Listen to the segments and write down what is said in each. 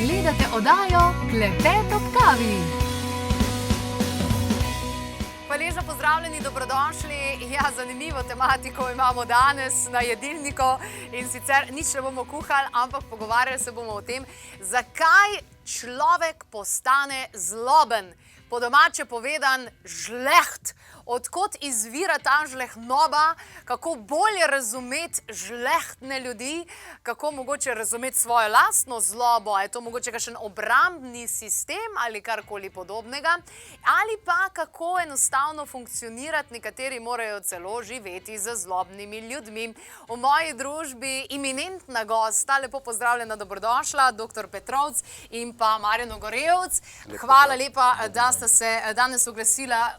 Gledate oddajo Klepet ob kavi. Hvaležno pozdravljeni, dobrodošli. Ja, zanimivo tematiko imamo danes na jedilniku in sicer nič ne bomo kuhali, ampak pogovarjali se bomo o tem, zakaj človek postane zloben. Po domače povedan žleht. Odkot izvira ta žlehtnoba, kako bolje razumeti žlehtne ljudi, kako mogoče razumeti svojo lastno zlobo, a je to mogoče kakšen obrambni sistem ali karkoli podobnega, ali pa kako enostavno funkcionirati, nekateri morajo celo živeti z zlobnimi ljudmi. V moji družbi iminentna gosta, lepo pozdravljena, dobrodošla, dr. Petrovc in pa Marjan Ogorevc. Hvala lepa, da sta se danes oglasila.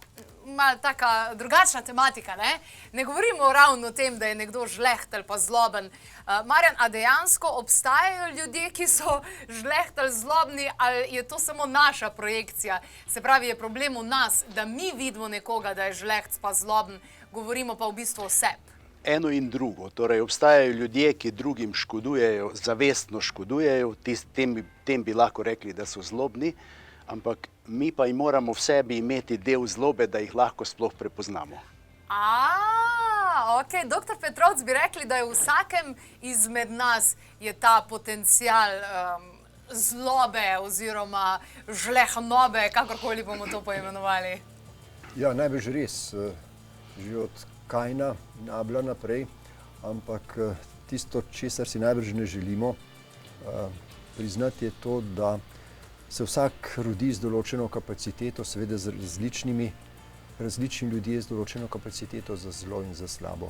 Malo taka drugačna tematika, ne? Ne govorimo ravno o tem, da je nekdo žleht ali pa zloben. Marjan, a dejansko obstajajo ljudje, ki so žleht ali zlobni, ali je to samo naša projekcija? Se pravi, je problem v nas, da mi vidimo nekoga, da je žleht pa zloben, govorimo pa v bistvu o sebi. Eno in drugo. Torej, obstajajo ljudje, ki drugim škodujejo, zavestno škodujejo, tem bi lahko rekli, da so zlobni, ampak mi pa jim moramo v sebi imeti del zlobe, da jih lahko sploh prepoznamo. Ok. Dr. Petrovc, bi rekli, da je v vsakem izmed nas je ta potencial zlobe oziroma žlehtnobe, kakorkoli bomo to poimenovali. Ja, najbrž res. Že od Kaina in Abla naprej, ampak tisto, česar si najbrž ne želimo priznati, je to, da se vsak rodi z določeno kapaciteto, seveda z različni ljudje z določeno kapaciteto za zlo in za slabo.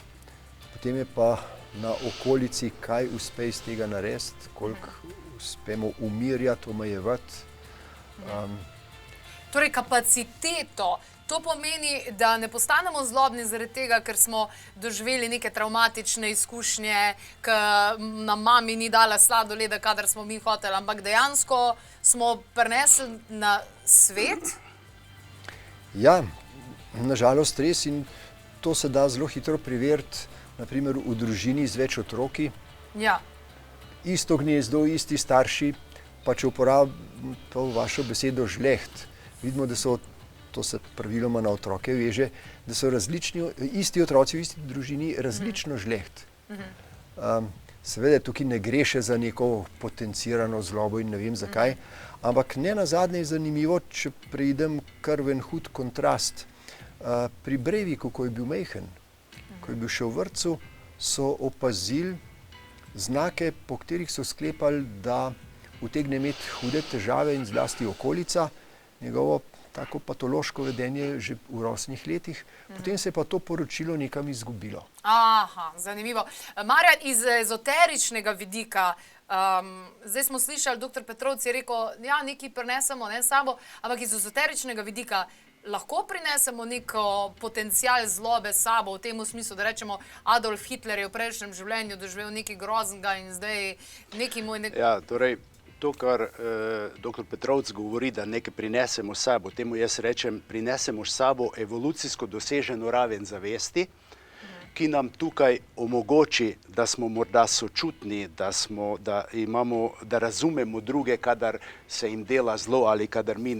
Potem je pa na okolici, kaj uspe iz tega narediti, koliko uspemo umirjati, omejevati. Torej, kapaciteto. To pomeni, da ne postanemo zlobni zaradi tega, ker smo doživeli neke travmatične izkušnje, ker nam mami ni dala sladoleda, kadar smo mi hoteli, ampak dejansko smo prinesli na svet? Ja, nažalost res, in to se da zelo hitro preveriti, naprimer v družini z več otroki. Ja. Isto gnezdo, isti starši, pa če uporabim to vašo besedo žleht, vidimo, da so, to se praviloma na otroke veže, da so isti otroci v isti družini različno žleht. Seveda tukaj ne gre še za neko potencirano zlobo in ne vem zakaj, ampak ne nazadnje je zanimivo, če preidem kar v en hud kontrast. Pri Breiviku, ko je bil majhen, ko je bil še v vrtcu, so opazili znake, po katerih so sklepali, da utegne imeti hude težave in zlasti okolica, njegovo tako patološko vedenje že v rosnih letih, potem se je pa to poročilo nekam izgubilo. Aha, zanimivo. Marjan, iz ezoteričnega vidika, zdaj smo slišali, dr. Petrovc je rekel, ja, nekaj prinesemo, ne sabo, ampak iz ezoteričnega vidika lahko prinesemo neko potencial zlobe sabo, v tem smislu, da rečemo, Adolf Hitler je v prejšnjem življenju doživel nekaj groznega in zdaj neki moj... Ja, torej, to, kar dr. Petrovc govori, da nekaj prinesemo s sabo, temu jaz rečem, prinesemo s sabo evolucijsko doseženo raven zavesti, ki nam tukaj omogoči, da smo morda sočutni, da razumemo druge, kadar se jim dela zlo ali kadar mi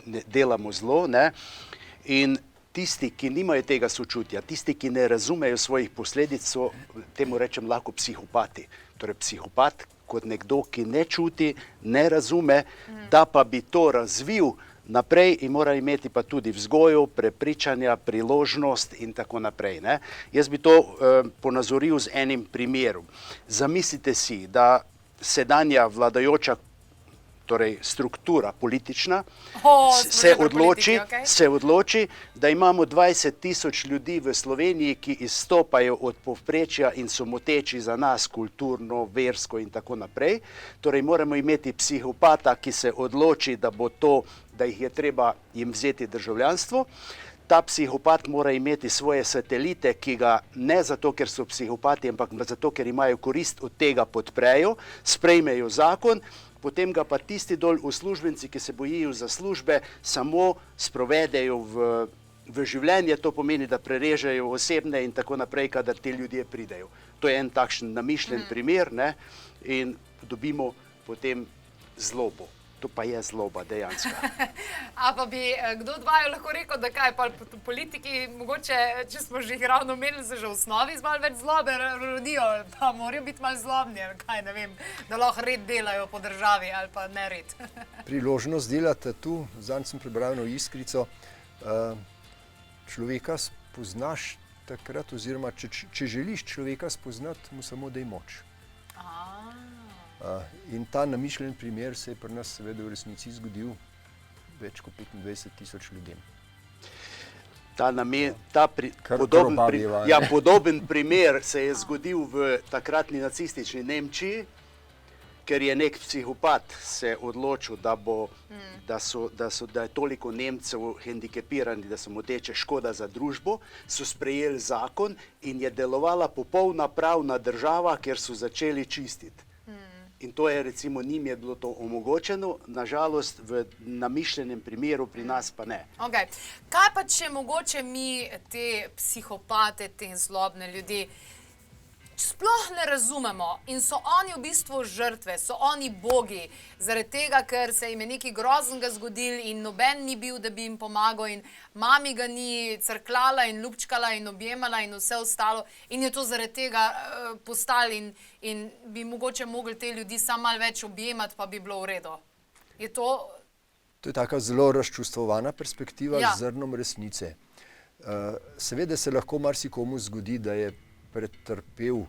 delamo zlo, ne? In tisti, ki nimajo tega sočutja, tisti, ki ne razumejo svojih posledic, so, temu rečem, lahko psihopati. Torej, psihopat kot nekdo, ki ne čuti, ne razume, da pa bi to razvil naprej in mora imeti pa tudi vzgojo, prepričanja, priložnost in tako naprej, ne? Jaz bi to ponazoril z enim primerom. Zamislite si, da sedanja vladajoča, torej struktura politična, se odloči, da imamo 20.000 ljudi v Sloveniji, ki izstopajo od povprečja in so moteči za nas kulturno, versko in tako naprej. Torej moramo imeti psihopata, ki se odloči, da jih je treba jim vzeti državljanstvo. Ta psihopat mora imeti svoje satelite, ki ga ne zato, ker so psihopati, ampak zato, ker imajo korist od tega, podprejo, sprejmejo zakon, potem ga pa tisti dol uslužbenci, ki se bojijo za službe, samo sprovedejo v življenje, to pomeni, da prerežejo osebne in tako naprej, kadar ti ljudje pridejo. To je en takšen namišljen primer, ne? In dobimo potem zlobo. To pa je zloba dejansko. A pa bi kdo od vaju lahko rekel, da kaj pa politiki, mogoče, če smo že jih ravno omenili, se že v osnovi z malo več zlobe rodijo, pa morajo biti malo zlobni, ali kaj, ne vem, da lahko red delajo po državi ali pa ne red. Priložnost delati tu, zadnjič sem prebral eno iskrico, človeka spoznaš takrat, oziroma če želiš človeka spoznati, mu samo daj moč. In ta namišljen primer se je pri nas seveda v resnici zgodil več kot 25.000 ljudem. Podoben primer se je zgodil v takratni nacistični Nemčiji, ker je nek psihopat se odločil, da je toliko Nemcev hendikepiranih, da so moteče škoda za družbo, so sprejeli zakon in je delovala popolna pravna država, kjer so začeli čistiti. In to je, recimo, njim je bilo to omogočeno, nažalost v namišljenem primeru pri nas pa ne. Okay. Kaj pa, če mogoče mi te psihopate, te zlobne ljudi sploh ne razumemo in so oni v bistvu žrtve, so oni bogi, zaradi tega, ker se jim je nekaj groznega zgodil in noben ni bil, da bi jim pomagal in mami ga ni crklala in ljubčkala in objemala in vse ostalo in je to zaradi tega postalo in bi mogoče mogli te ljudi samo malo več objemati, pa bi bilo v redu. Je to... To je taka zelo razčustvovana perspektiva z zrnom resnice. Seveda se lahko marsikomu zgodi, da je pretrpel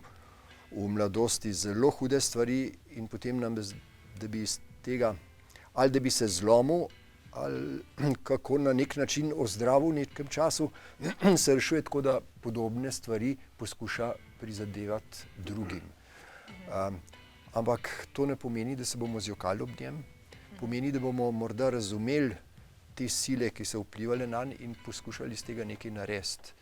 v mladosti zelo hude stvari in potem da bi iz tega, ali da bi se zlomil, ali kako na nek način ozdravil v nekem času, se rešuje tako, da podobne stvari poskuša prizadevati drugim. Ampak to ne pomeni, da se bomo zjokali ob njem, pomeni, da bomo morda razumeli te sile, ki so vplivali nanj in poskušali iz tega nekaj narediti.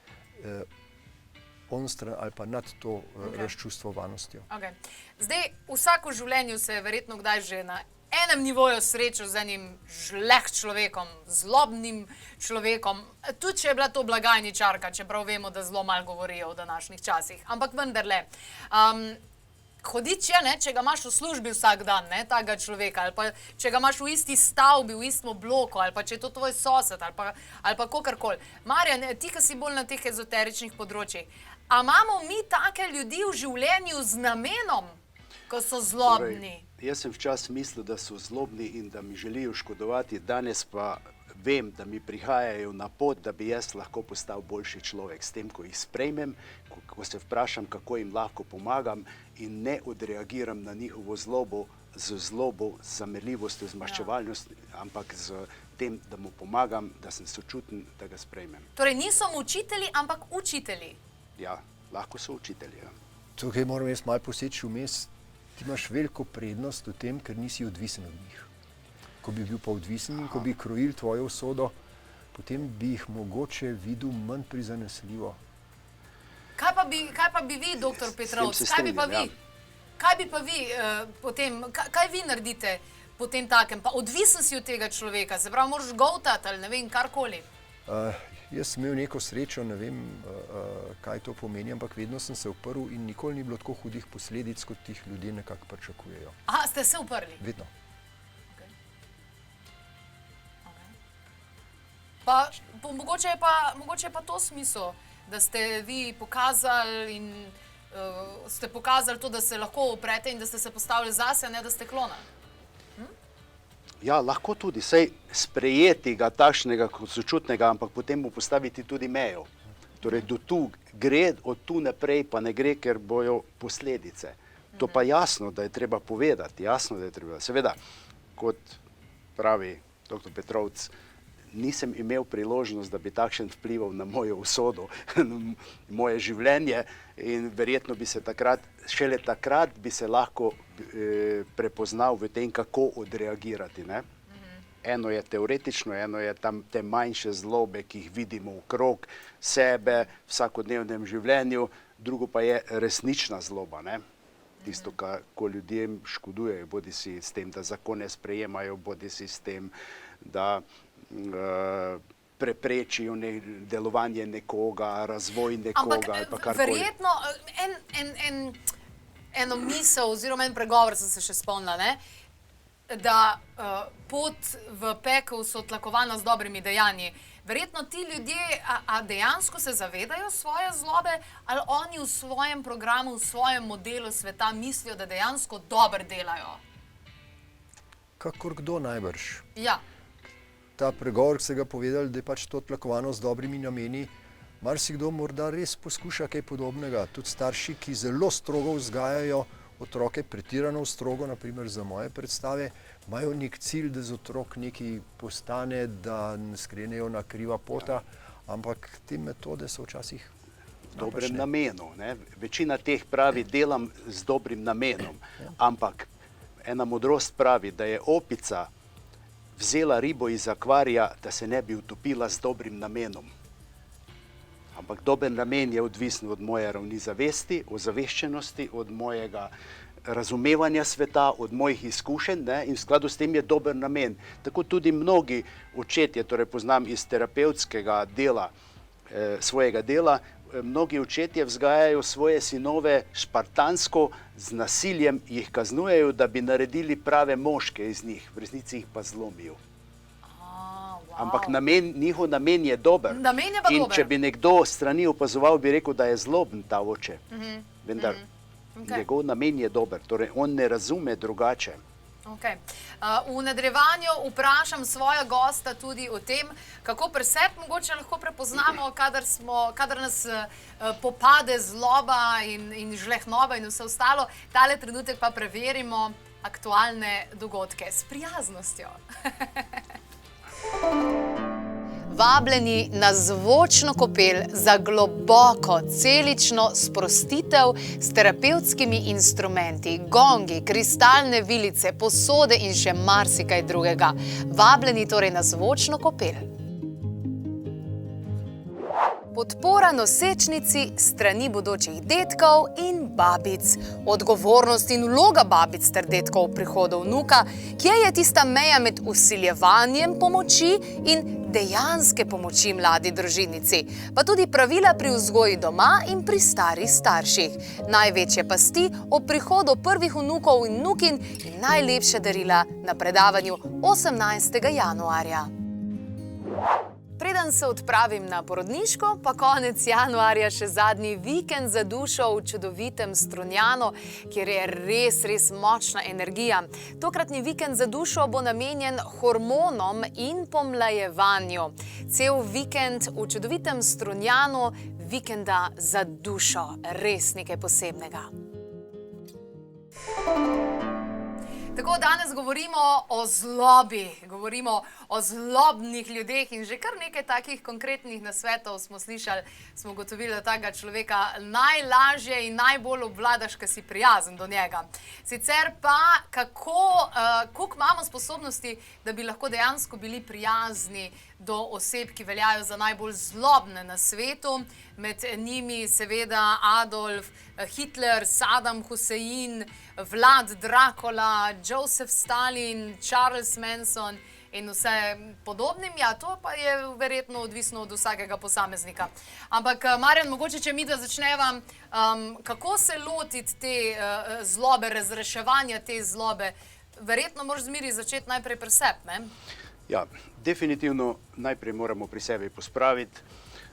Onstran ali pa nad to razčustvovanostjo. Zdaj, vsak v življenju se je verjetno kdaj že na enem nivoju srečal z enim žleh človekom, zlobnim človekom, tudi če je bila to blagajničarka, čeprav vemo, da zelo malo govorijo v današnjih časih. Ampak vendarle, hodič je, če ga imaš v službi vsak dan, takega človeka, ali pa če ga imaš v isti stavbi, v istem bloku, ali pa če je to tvoj sosed, ali pa kakorkoli. Marjan, ti, ki si bolj na teh ezoteričnih področjih, a imamo mi take ljudi v življenju z namenom, ko so zlobni? Jaz sem včasih mislil, da so zlobni in da mi želijo škodovati, danes pa vem, da mi prihajajo na pot, da bi jaz lahko postal boljši človek. S tem, ko jih sprejmem, ko se vprašam, kako jim lahko pomagam in ne odreagiram na njihovo zlobo, z zamerljivostjo, z maščevalnostjo, ampak z tem, da mu pomagam, da sem sočuten, da ga sprejmem. Torej niso učitelji, ampak učitelji. Ja, lahko so učitelji. Tukaj moram jaz malo poseči vmes. Ti imaš veliko prednost v tem, ker nisi odvisen od njih. Ko bi bil pa odvisen in ko bi krojil tvojo usodo, potem bi jih mogoče videl manj prizanesljivo. Kaj pa bi vi, doktor Petrovc, kaj bi pa vi potem, kaj vi naredite po tem takem? Pa odvisen si od tega človeka, se pravi, moraš goltati ali ne vem, karkoli. Jaz sem imel neko srečo, ne vem, kaj to pomeni, ampak vedno sem se uprl in nikoli ni bilo tako hudih posledic, kot tih ljudje nekako pričakujejo. Aha, ste se uprli? Vedno. Pa mogoče je pa to smisel, da ste vi pokazali in ste pokazali to, da se lahko uprete in da ste se postavili zase, ne da ste klonali. Ja, lahko tudi, saj sprejeti ga takšnega kot sočutnega, ampak potem mu postaviti tudi mejo. Torej, do tu gre, od tu naprej pa ne gre, ker bojo posledice. To pa jasno, da je treba povedati, jasno, da je treba. Seveda, kot pravi dr. Petrovc, nisem imel priložnost, da bi takšen vplival na mojo usodo, moje življenje in verjetno bi se šele takrat bi se lahko prepoznal v tem, kako odreagirati. Eno je teoretično, eno je tam te manjše zlobe, ki jih vidimo okrog sebe, v vsakodnevnem življenju, drugo pa je resnična zloba. Tisto, ko ljudem škodujejo, bodi si s tem, da zakone sprejemajo, bodi si s tem, da preprečijo delovanje nekoga, razvoj nekoga ali pa karkoli. Verjetno eno misel oziroma en pregovor sem se še spomnila, da pot v pekel so tlakovana z dobrimi dejanji. Verjetno ti ljudje, a dejansko se zavedajo svoje zlobe, ali oni v svojem programu, v svojem modelu sveta mislijo, da dejansko dobro delajo? Kakor kdo najbrž. Ja. Ta pregovor, ki ste ga povedali, da je pač to tlakovano z dobrimi nameni, marsikdo morda res poskuša kaj podobnega. Tudi starši, ki zelo strogo vzgajajo otroke, pretirano strogo, naprimer za moje predstave, imajo nek cilj, da z otrok nekaj postane, da ne skrenejo na kriva pota, ampak te metode so včasih dobrem namenu. Ne? Večina teh pravi, delam z dobrim namenom, ampak ena modrost pravi, da je opica vzela ribo iz akvarija, da se ne bi utopila z dobrim namenom. Ampak dober namen je odvisen od moje ravni zavesti, ozaveščenosti, od mojega razumevanja sveta, od mojih izkušenj, ne? In v skladu s tem je dober namen. Tako tudi mnogi očetje, torej poznam iz terapevtskega dela, svojega dela, mnogi očetje vzgajajo svoje sinove špartansko, z nasiljem jih kaznujejo, da bi naredili prave moške iz njih, v resnici jih pa zlomijo. Ampak njihov namen je dober. Namen je pa in dober. če bi nekdo strani opazoval, bi rekel, da je zloben ta oče. Vendar njegov namen je dober, torej on ne razume drugače. Okay. V nadaljevanju vprašam svoja gosta tudi o tem, kako pri sebi mogoče lahko prepoznamo, kadar nas popade zloba in žlehnova in vse ostalo. Tale trenutek pa preverimo aktualne dogodke s prijaznostjo. Vabljeni na zvočno kopel za globoko celično sprostitev s terapevtskimi instrumenti, gongi, kristalne vilice, posode in še marsikaj drugega. Vabljeni torej na zvočno kopel. Podpora nosečnici strani bodočih dedkov in babic. Odgovornost in vloga babic ter dedkov v prihodu vnuka, kje je tista meja med vsiljevanjem pomoči in dejanske pomoči mladi družinici, pa tudi pravila pri vzgoji doma in pri starih starših. Največje pasti ob prihodu prvih vnukov in vnukin in najlepše darila na predavanju 18. januarja. Preden se odpravim na porodniško, pa konec januarja še zadnji vikend za dušo v čudovitem Strunjanu, kjer je res močna energija. Tokratni vikend za dušo bo namenjen hormonom in pomlajevanju. Cel vikend v čudovitem Strunjanu, vikenda za dušo. Res nekaj posebnega. Tako danes govorimo o zlobi, govorimo o zlobnih ljudeh in že kar nekaj takih konkretnih nasvetov smo slišali, smo ugotovili, da takega človeka najlažje in najbolj obvladaš, ko si prijazen do njega. Sicer pa, koliko imamo sposobnosti, da bi lahko dejansko bili prijazni do oseb, ki veljajo za najbolj zlobne na svetu, med njimi seveda Adolf Hitler, Saddam Hussein, Vlad Dracula, Joseph Stalin, Charles Manson in vse podobnim. Ja, to pa je verjetno odvisno od vsakega posameznika. Ampak, Marjan, mogoče, če midva začneva, kako se lotiti te zlobe, razreševanja te zlobe? Verjetno moraš zmeri začeti najprej pri sebi, ne? Ja, definitivno najprej moramo pri sebi pospraviti.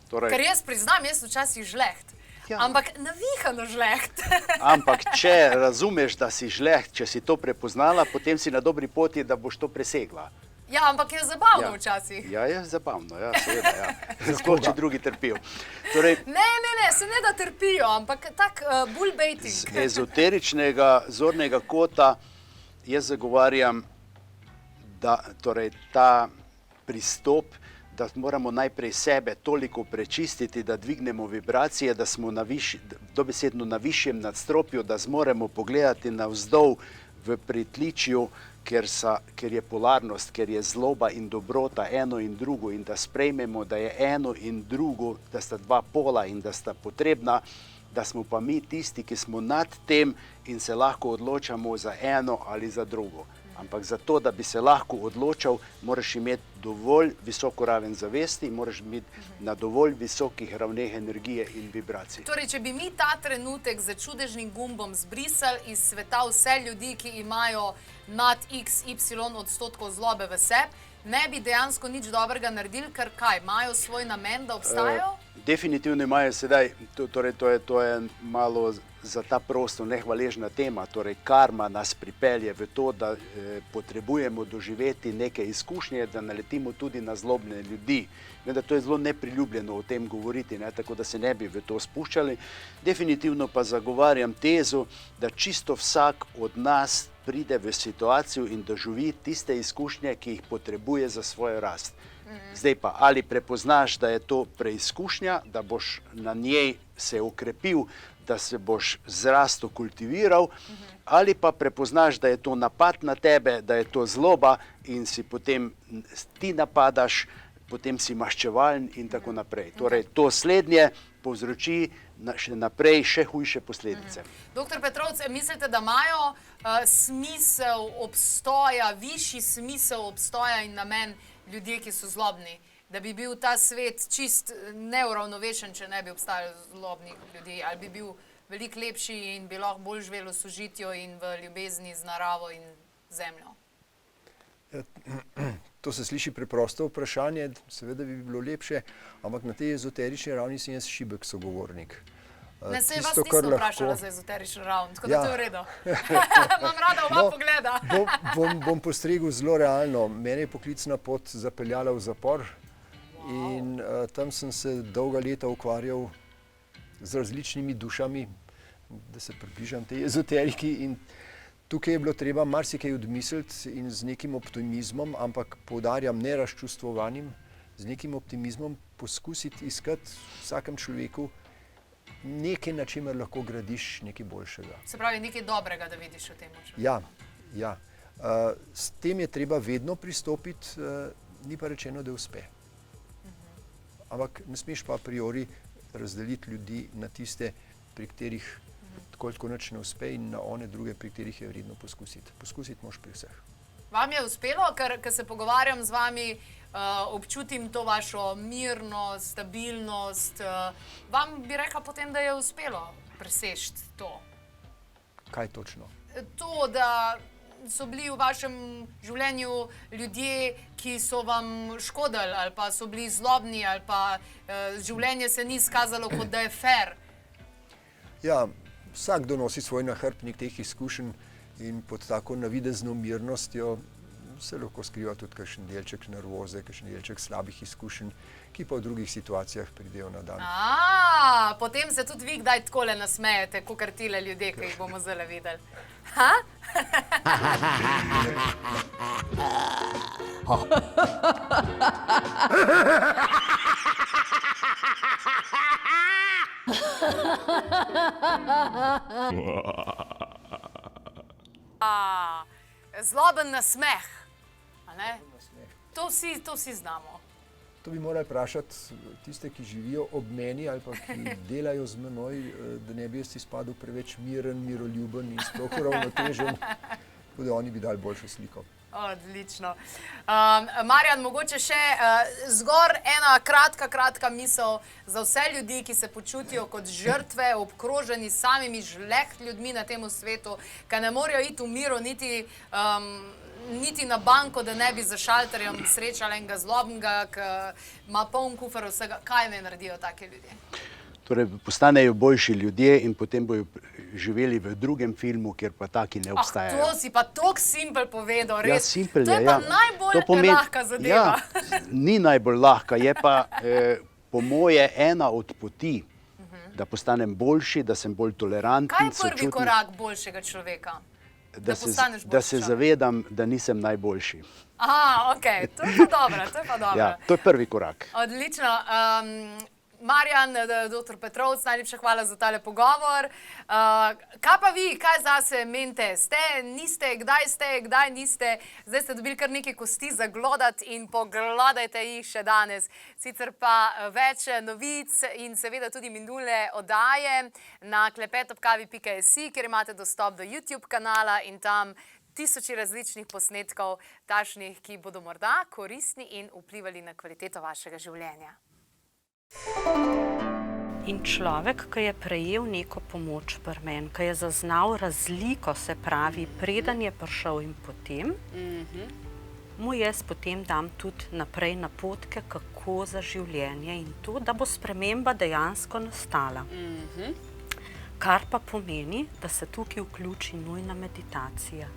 Ker jaz priznam, jaz včasih žleht. Ampak navihano žleht. Ampak če razumeš, da si žleht, če si to prepoznala, potem si na dobri poti, da boš to presegla. Ja, ampak je zabavno včasih. Ja, je zabavno, ja, seveda, ja. Sploh, če drugi trpijo. Ne, se ne da trpijo, ampak tak bullbaiting. Z ezoteričnega zornega kota jaz zagovarjam, da torej ta pristop, da moramo najprej sebe toliko prečistiti, da dvignemo vibracije, da smo dobesedno na višjem nadstropju, da zmoremo pogledati navzdol v pritličju, ker je polarnost, ker je zloba in dobrota eno in drugo in da sprejmemo, da je eno in drugo, da sta dva pola in da sta potrebna, da smo pa mi tisti, ki smo nad tem in se lahko odločamo za eno ali za drugo. Ampak zato, da bi se lahko odločal, moraš imeti dovolj visoko raven zavesti, moraš biti na dovolj visokih ravneh energije in vibracij. Torej, če bi mi ta trenutek za čudežnim gumbom zbrisali iz sveta vse ljudi, ki imajo nad XY% zlobe v sebi, ne bi dejansko nič dobrega naredili, ker kaj, imajo svoj namen, da obstajajo? Definitivno imajo sedaj, torej to je malo za ta prostor nehvaležna tema, torej karma nas pripelje v to, da potrebujemo doživeti neke izkušnje, da naletimo tudi na zlobne ljudi. Vendar to je zelo nepriljubljeno o tem govoriti, tako da se ne bi v to spuščali. Definitivno pa zagovarjam tezo, da čisto vsak od nas pride v situacijo in doživi tiste izkušnje, ki jih potrebuje za svojo rast. Zdaj pa, ali prepoznaš, da je to preizkušnja, da boš na njej se okrepil, da se boš zrasto kultiviral, ali pa prepoznaš, da je to napad na tebe, da je to zloba in si potem ti napadaš, potem si maščevalen in tako naprej. Torej, to slednje povzroči še naprej še hujše posledice. Doktor Petrovc, mislite, da imajo smisel obstoja, višji smisel obstoja in namen ljudje, ki so zlobni? Da bi bil ta svet čist neuravnovešen, če ne bi obstajali zlobnih ljudi? Ali bi bil veliko lepši in bi lahko bolj živeli v sožitju in v ljubezni z naravo in zemljo? To se sliši preprosto vprašanje, seveda bi bilo lepše, ampak na tej ezoterični ravni sem jaz šibek sogovornik. Ne, se vas nisem vprašala za ezoterično ravno, tako da to je v redu. Imam rada oba pogleda. Bom postregel zelo realno. Mene je poklicna pot zapeljala v zapor in tam sem se dolga leta ukvarjal z različnimi dušami, da se približam tej ezoteriki, in tukaj je bilo treba marsikaj odmisliti in z nekim optimizmom, ampak poudarjam, ne razčustvovanim, z nekim optimizmom poskusiti iskati v vsakem človeku nekaj, na čemer lahko gradiš nekaj boljšega. Se pravi, nekaj dobrega, da vidiš v tem človeku. Ja. S tem je treba vedno pristopiti, ni pa rečeno, da uspe. Ampak ne smeš pa a priori razdeliti ljudi na tiste, pri katerih tako ali tako nič ne uspe, in na one druge, pri katerih je vredno poskusiti. Poskusiti moraš pri vseh. Vam je uspelo, ker se pogovarjam z vami, občutim to vašo mirnost, stabilnost. Vam bi rekla potem, da je uspelo preseči to? Kaj točno? To, da so bili v vašem življenju ljudje, ki so vam škodili, ali pa so bili zlobni, ali pa življenje se ni izkazalo, kot da je fair. Ja, vsakdo nosi svoj nahrbtnik teh izkušenj in pod tako navidezno mirnostjo se lahko skriva tudi kakšen delček nervoze, kakšen delček slabih izkušenj, ki pa v drugih situacijah pridejo na dan. Potem se tudi vi kdaj takole nasmejete, kakor tile ljudje, ki jih bomo zdaj videli. Zloben nasmeh. To vsi znamo. To bi morali vprašati tiste, ki živijo ob meni ali pa ki delajo z menoj, da ne bi jaz izpadel preveč miren, miroljuben in sploh uravnotežen, tako da oni bi dali boljšo sliko. Odlično. Marjan, mogoče še zgor ena kratka misel za vse ljudi, ki se počutijo kot žrtve, obkroženi s samimi žleht ljudmi na tem svetu, ki ne morejo iti v miru, niti na banko, da ne bi za šalterjem srečali enega zlobnega, ki ima poln kufer vsega. Kaj ne naredijo take ljudje? Torej, postanejo boljši ljudje in potem bojo živeli v drugem filmu, kjer pa taki ne obstajajo. To si pa toliko simpel povedal, res. Ja, simpel je, to je pa najbolj lahka zadeva. Ja, ni najbolj lahka, je pa po moje ena od poti, da postanem boljši, da sem bolj toleranten. Kaj je prvi korak boljšega človeka? Da se zavedam, da nisem najboljši. Okej, to je pa dobro, Ja, to je prvi korak. Odlično. Marjan, dr. Petrovc, najlepša hvala za tale pogovor. Kaj pa vi, kaj zase menite? Niste, kdaj niste? Zdaj ste dobili kar nekaj kosti za glodati in poglodajte jih še danes. Sicer pa več novic in seveda tudi minule oddaje na klepetobkavi.si, kjer imate dostop do YouTube kanala in tam tisoči različnih posnetkov, takšnih, ki bodo morda koristni in vplivali na kvaliteto vašega življenja. In človek, ki je prejel neko pomoč pri meni, ki je zaznal razliko, se pravi, preden je prišel in potem, mu jaz potem dam tudi naprej napotke, kako za življenje in to, da bo sprememba dejansko nastala. Kar pa pomeni, da se tukaj vključi nujna meditacija.